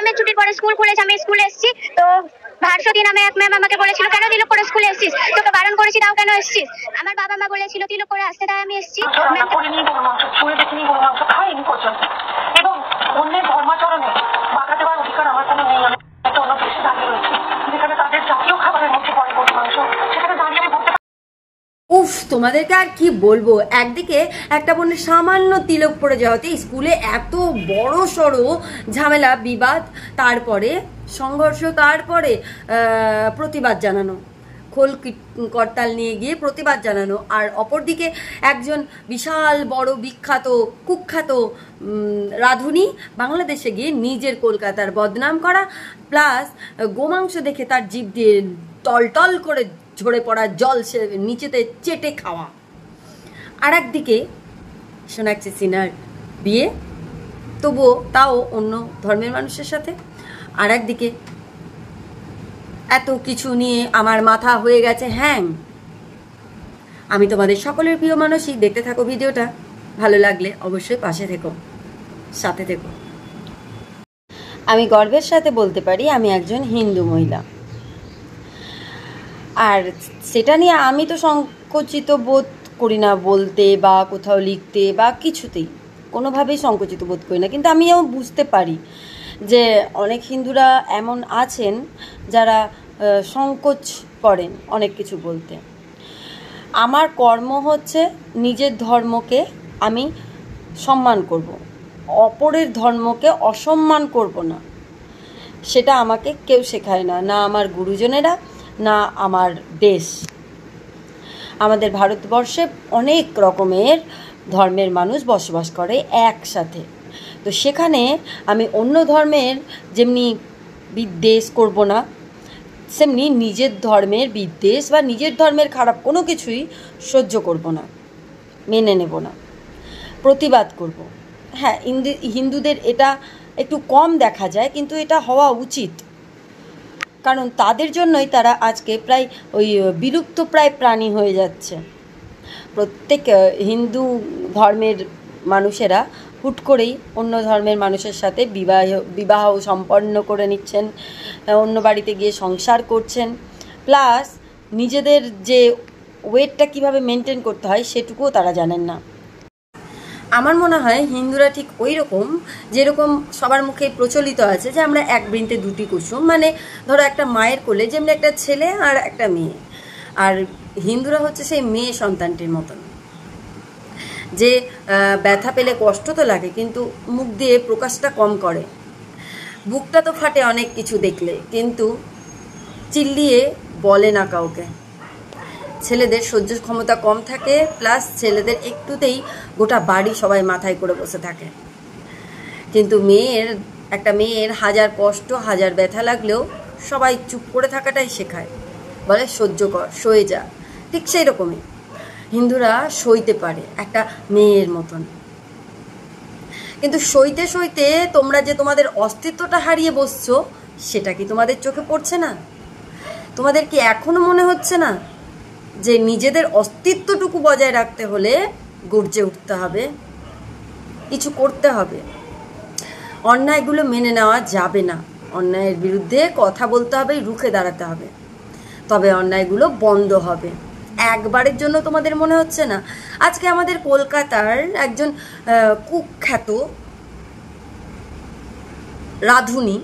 গরমের ছুটির পরে স্কুল খুলেছে, আমি স্কুলে এসেছি। তো ভার্সতি নামে এক ম্যাম আমাকে বলেছিল কেন তিলক করে স্কুলে এসেছিস, তোকে বারণ করেছি তাও কেন এসেছিস। আমার বাবা মা বলেছিল তিলক করে আসতে, তাই আমি এসেছি। এবং অন্যের ধর্মাচরণে বাধা দেওয়ার অধিকার আমার কোনো নেই। আমি একটা অন্য দেশে দাঁড়িয়ে রয়েছি যেখানে তাদের জাতীয় খাবারের মধ্যে পড়ে গরুর মাংস, সেখানে দাঁড়িয়ে আমি বলতে উফ, তোমাদেরকে আর কি বলবো। একদিকে একটা বোনের সামান্য তিলক পড়ে যাওয়াতে স্কুলে এত বড় সড়ো ঝামেলা, বিবাদ, তারপরে সংঘর্ষ, তারপরে প্রতিবাদ জানানো, খোল করতাল নিয়ে গিয়ে প্রতিবাদ জানানো। আর অপরদিকে একজন বিশাল বড় বিখ্যাত কুখ্যাত রাঁধুনি বাংলাদেশে গিয়ে নিজের কলকাতার বদনাম করা, প্লাস গোমাংস দেখে তার জিভ দিয়ে টলটল করে ঝরে পড়া জল সে নিচেতে চেটে খাওয়া। আর একদিকে সোনাক্ষী সিনহার বিয়ে, তবুও তাও অন্য ধর্মের মানুষের সাথে। আর একদিকে এত কিছু নিয়ে আমার মাথা হয়ে গেছে হ্যাং। আমি তোমাদের সকলের প্রিয় মানুষই, দেখতে থাকো ভিডিওটা, ভালো লাগলে অবশ্যই পাশে থেকো, সাথে থেকো। আমি গর্বের সাথে বলতে পারি আমি একজন হিন্দু মহিলা, আর সেটা নিয়ে আমি তো সংকুচিত বোধ করি না বলতে বা কোথাও লিখতে বা কিছুতেই, কোনোভাবেই সংকুচিত বোধ করি না। কিন্তু আমিও বুঝতে পারি যে অনেক হিন্দুরা এমন আছেন যারা সংকোচ করেন অনেক কিছু বলতে। আমার কর্ম হচ্ছে নিজের ধর্মকে আমি সম্মান করব, অপরের ধর্মকে অসম্মান করব না। সেটা আমাকে কেউ শেখায় না, না আমার গুরুজনেরা, না আমার দেশ। আমাদের ভারতবর্ষে অনেক রকমের ধর্মের মানুষ বসবাস করে একসাথে। তো সেখানে আমি অন্য ধর্মের যেমনি বিদ্বেষ করব না, সেমনি নিজের ধর্মের বিদ্বেষ বা নিজের ধর্মের খারাপ কোনো কিছুই সহ্য করব না, মেনে নেব না, প্রতিবাদ করব। হ্যাঁ, হিন্দুদের এটা একটু কম দেখা যায়, কিন্তু এটা হওয়া উচিত, কারণ তাদের জন্যই তারা আজকে প্রায় ওই বিলুপ্ত প্রায় প্রাণী হয়ে যাচ্ছে। প্রত্যেক হিন্দু ধর্মের মানুষেরা হুট করেই অন্য ধর্মের মানুষের সাথে বিবাহ সম্পন্ন করে নিচ্ছেন, অন্য বাড়িতে গিয়ে সংসার করছেন, প্লাস নিজেদের যে ওয়েটটা কিভাবে মেনটেন করতে হয় সেটুকুও তারা জানেন না। আমার মনে হয় হিন্দুরা ঠিক ওই রকম, যেরকম সবার মুখে প্রচলিত আছে যে আমরা এক বৃন্তে দুটি কুসুম, মানে ধরো একটা মায়ের কোলে যেমনি একটা ছেলে আর একটা মেয়ে, আর হিন্দুরা হচ্ছে সেই মেয়ে সন্তানটির মতন, যে ব্যথা পেলে কষ্ট তো লাগে কিন্তু মুখ দিয়ে প্রকাশটা কম করে, বুকটা তো ফাটে অনেক কিছু দেখলে, কিন্তু চিল্লিয়ে বলে না কাউকে। ছেলেদের সহ্য ক্ষমতা কম থাকে, প্লাস ছেলেদের একটুতেই গোটা বাড়ি সবাই মাথায় করে বসে থাকে। কিন্তু একটা মেয়ের হাজার কষ্ট, হাজার ব্যথা লাগলেও সবাই চুপ করে থাকাটাই শেখায়, বলে সহ্য কর, সয়ে যা। ঠিক সেই রকমই হিন্দুরা সইতে পারে একটা মেয়ের মতন। কিন্তু সইতে সইতে তোমরা যে তোমাদের অস্তিত্বটা হারিয়ে বসছো, সেটা কি তোমাদের চোখে পড়ছে না? তোমাদের কি এখনো মনে হচ্ছে না যে নিজেদের অস্তিত্বটুকু বজায় রাখতে হলে গর্জে উঠতে হবে, কিছু করতে হবে? অন্যায়গুলো মেনে নেওয়া যাবে না, অন্যায়ের বিরুদ্ধে কথা বলতে হবে, রুখে দাঁড়াতে হবে, তবে অন্যায়গুলো বন্ধ হবে। একবারের জন্য তোমাদের মনে হচ্ছে না? আজকে আমাদের কলকাতার একজন কুখ্যাত রাঁধুনি,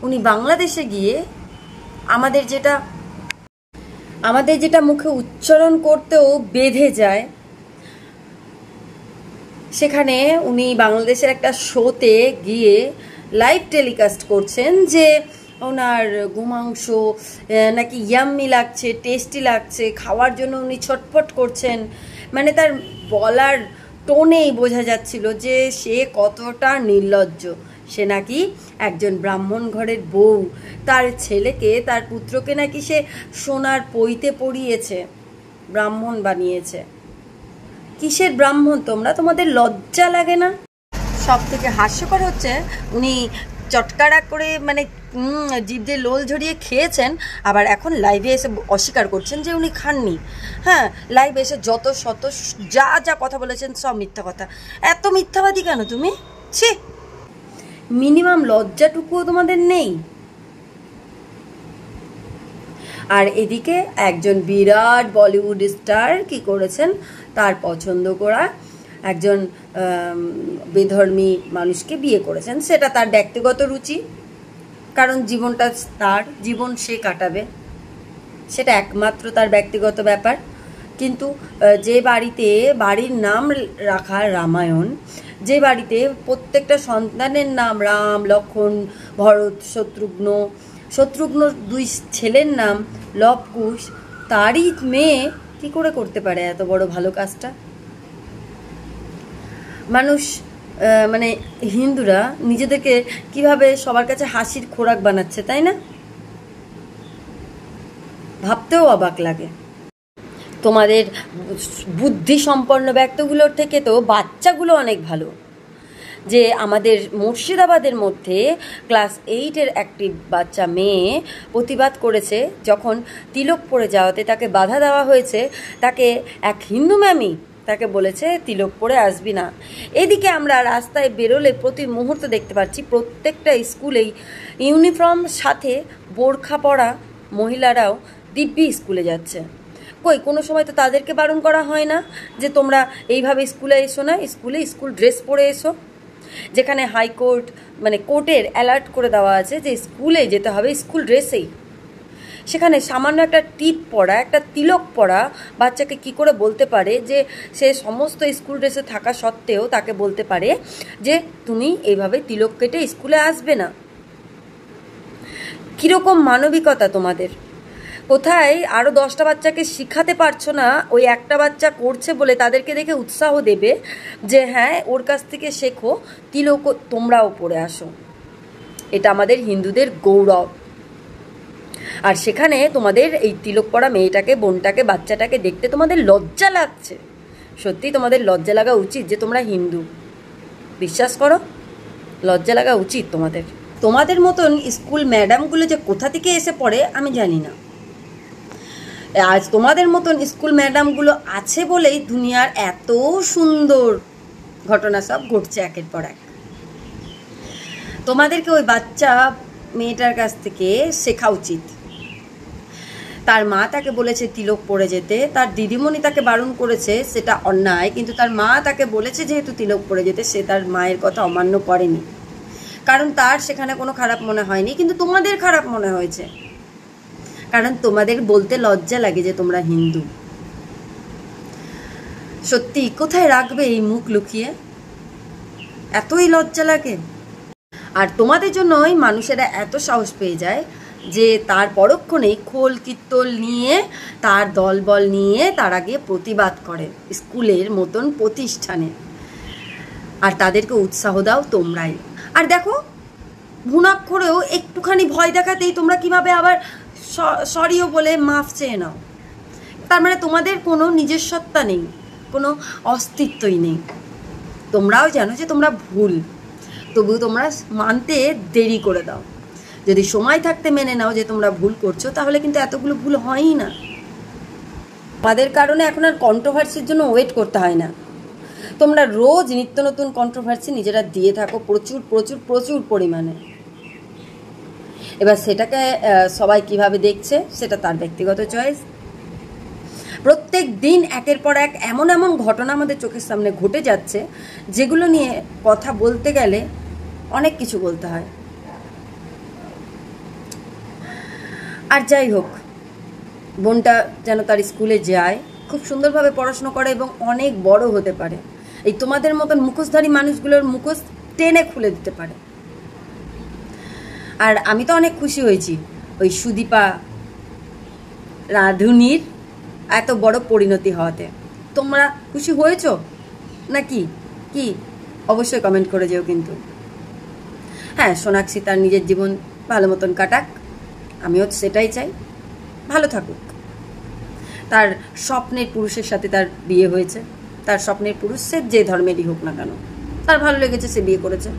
উনি বাংলাদেশে গিয়ে আমাদের যেটা মুখে উচ্চারণ করতেও বেঁধে যায়, সেখানে উনি বাংলাদেশের একটা শোতে গিয়ে লাইভ টেলিকাস্ট করছেন যে ওনার গোমাংস নাকি ইয়াম্মি লাগছে, টেস্টি লাগছে, খাওয়ার জন্য উনি ছটফট করছেন। মানে তার বলার টোনেই বোঝা যাচ্ছিল যে সে কতটা নির্লজ্জ। সে নাকি একজন ব্রাহ্মণ ঘরের বউ, তার ছেলেকে, তার পুত্রকে নাকি সে সোনার পইতে পরিয়েছে, ব্রাহ্মণ বানিয়েছে। কিসের ব্রাহ্মণ তোমরা? তোমাদের লজ্জা লাগে না? সব থেকে হাস্যকর হচ্ছে উনি চটকারা করে মানে জিভ দিয়ে লোল ঝরিয়ে খেয়েছেন, আবার এখন লাইভে এসে অস্বীকার করছেন যে উনি খাননি। হ্যাঁ, লাইভে এসে যত শত যা যা কথা বলেছেন সব মিথ্যা কথা। এত মিথ্যাবাদী কেন তুমি? ছি! মিনিমাম লজ্জাটুকুও তোমাদের নেই? আর এদিকে একজন বিরাট বলিউড স্টার কি করেছেন, তার পছন্দ করা একজন বেধর্মী মানুষকে বিয়ে করেছেন। সেটা তার ব্যক্তিগত রুচি, কারণ জীবনটা তার, জীবন সে কাটাবে, সেটা একমাত্র তার ব্যক্তিগত ব্যাপার। কিন্তু যে বাড়িতে বাড়ির নাম রাখা রামায়ণ, যে বাড়িতে প্রত্যেকটা সন্তানের নাম রাম, লক্ষ্মণ, ভরত, শত্রুঘ্নর 2 ছেলের নাম লব কুশ, তারই মেয়ে কি করে করতে পারে এত বড় ভালো কাজটা? মানুষ মানে হিন্দুরা নিজেদেরকে কিভাবে সবার কাছে হাসির খোরাক বানাচ্ছে, তাই না? ভাবতেও অবাক লাগে। তোমাদের বুদ্ধি সম্পন্ন ব্যক্তিগুলোর থেকে তো বাচ্চাগুলো অনেক ভালো। যে আমাদের মুর্শিদাবাদের মধ্যে ক্লাস 8-এর একটি বাচ্চা মেয়ে প্রতিবাদ করেছে, যখন তিলক পরে যাওয়াতে তাকে বাধা দেওয়া হয়েছে, তাকে এক হিন্দু ম্যামই তাকে বলেছে তিলক পরে আসবি না। এদিকে আমরা রাস্তায় বেরোলে প্রতি মুহূর্তে দেখতে পাচ্ছি প্রত্যেকটা স্কুলেই ইউনিফর্ম সাথে বোরখা পরা মহিলারাও দিব্যি স্কুলে যাচ্ছে। কই কোনো সময় তো তাদেরকে বারণ করা হয় না যে তোমরা এইভাবে স্কুলে এসো না, স্কুল ড্রেস পরে এসো। যেখানে হাইকোর্ট মানে কোর্টের অ্যালার্ট করে দেওয়া আছে যে স্কুলে যেতে হবে স্কুল ড্রেসেই, সেখানে সামান্য একটা টিপ পরা, একটা তিলক পরা বাচ্চাকে কি করে বলতে পারে যে সে সমস্ত স্কুল ড্রেসে থাকা সত্ত্বেও তাকে বলতে পারে যে তুমি এইভাবে তিলক কেটে স্কুলে আসবে না? কীরকম মানবিকতা তোমাদের? কোথায় আরও 10টা বাচ্চাকে শিখাতে পারছো না? ওই একটা বাচ্চা করছে বলে তাদেরকে দেখে উৎসাহ দেবে যে হ্যাঁ ওর কাছ থেকে শেখো, তিলক তোমরাও পড়ে আসো। এটা আমাদের হিন্দুদের গৌরব। আর সেখানে তোমাদের এই তিলক পরা মেয়েটাকে, বোনটাকে, বাচ্চাটাকে দেখতে তোমাদের লজ্জা লাগছে। সত্যি তোমাদের লজ্জা লাগা উচিত যে তোমরা হিন্দু। বিশ্বাস করো, লজ্জা লাগা উচিত তোমাদের। তোমাদের মতন স্কুল ম্যাডামগুলো যে কোথা থেকে এসে পড়ে আমি জানি না। আজ তোমাদের মতন স্কুল ম্যাডামগুলো আছে বলেই দুনিয়ার এত সুন্দর ঘটনা সব ঘটছে একের পর এক। তোমাদেরকে ওই বাচ্চা মেয়েটার কাছ থেকে শেখা উচিত। তার মা তাকে বলেছে তিলক পরে যেতে, তার দিদিমণি তাকে বারণ করেছে, সেটা অন্যায়, কিন্তু তার মা তাকে বলেছে যেহেতু তিলক পরে যেতে, সে তার মায়ের কথা অমান্য করেনি, কারণ তার সেখানে কোনো খারাপ মনে হয়নি। কিন্তু তোমাদের খারাপ মনে হয়েছে, কারণ তোমাদের বলতে লজ্জা লাগে যে তোমরা হিন্দু। সত্যি কোথায় রাখবে এই মুখ লুকিয়ে? এতই লজ্জা লাগে। আর তোমাদের জন্যই মানুষেরা এত সাহস পেয়ে যায় যে তার পরক্ষণেই খোল কীর্তন নিয়ে, তার দলবল নিয়ে তারা গিয়ে প্রতিবাদ করে স্কুলের মতন প্রতিষ্ঠানে। আর তাদেরকে উৎসাহ দাও তোমরাই। আর দেখো, ভুনাক্ষরেও একটুখানি ভয় দেখাতেই তোমরা কিভাবে আবার সরিও বলে মাফ চেয়ে নাও। তার মানে তোমাদের কোনো নিজস্বতা নেই, কোনো অস্তিত্বই নেই। তোমরাও জানো যে তোমরা ভুল, তবুও তোমরা মানতে দেরি করে দাও। যদি সময় থাকতে মেনে নাও যে তোমরা ভুল করছো, তাহলে কিন্তু এতগুলো ভুল হয়ই না। তোমাদের কারণে এখন আর কন্ট্রোভার্সির জন্য ওয়েট করতে হয় না। তোমরা রোজ নিত্য নতুন কন্ট্রোভার্সি নিজেরা দিয়ে থাকো প্রচুর প্রচুর প্রচুর পরিমাণে। এবার সেটাকে সবাই কিভাবে দেখছে সেটা তার ব্যক্তিগত চয়েস। প্রত্যেক দিন একের পর এক এমন এমন ঘটনা আমাদের চোখের সামনে ঘটে যাচ্ছে, যেগুলো নিয়ে কথা বলতে গেলে অনেক কিছু বলতে হয়। আর যাই হোক, বোনটা যেন তার স্কুলে যায়, খুব সুন্দরভাবে পড়াশুনো করে এবং অনেক বড় হতে পারে। এই তোমাদের মতন মুখোশধারী মানুষগুলোর মুখোশ টেনে খুলে দিতে পারে। আর আমি তো অনেক খুশি হয়েছি ওই সুদীপা রাধুনির এত বড় পরিণতি হওয়াতে। তোমরা খুশি হয়েছো নাকি? কি অবশ্যই কমেন্ট করে যেও কিন্তু। হ্যাঁ, সোনাক্ষী তার নিজের জীবন ভালো মতন কাটাক, আমিও সেটাই চাই, ভালো থাকুক। তার স্বপ্নের পুরুষের সাথে তার বিয়ে হয়েছে, তার স্বপ্নের পুরুষ সে যে ধর্মেরই হোক না কেন, তার ভালো লেগেছে, সে বিয়ে করেছে।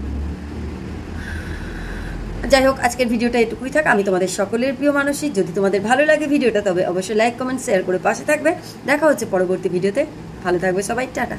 যাই হোক, আজকের ভিডিওটা এটুকুই থাক। আমি তোমাদের সকলের প্রিয় মানুষই। যদি তোমাদের ভালো লাগে ভিডিওটা, তবে অবশ্যই লাইক কমেন্ট শেয়ার করে পাশে থাকবে। দেখা হচ্ছে পরবর্তী ভিডিওতে। ভালো থাকবে সবাই, টাটা।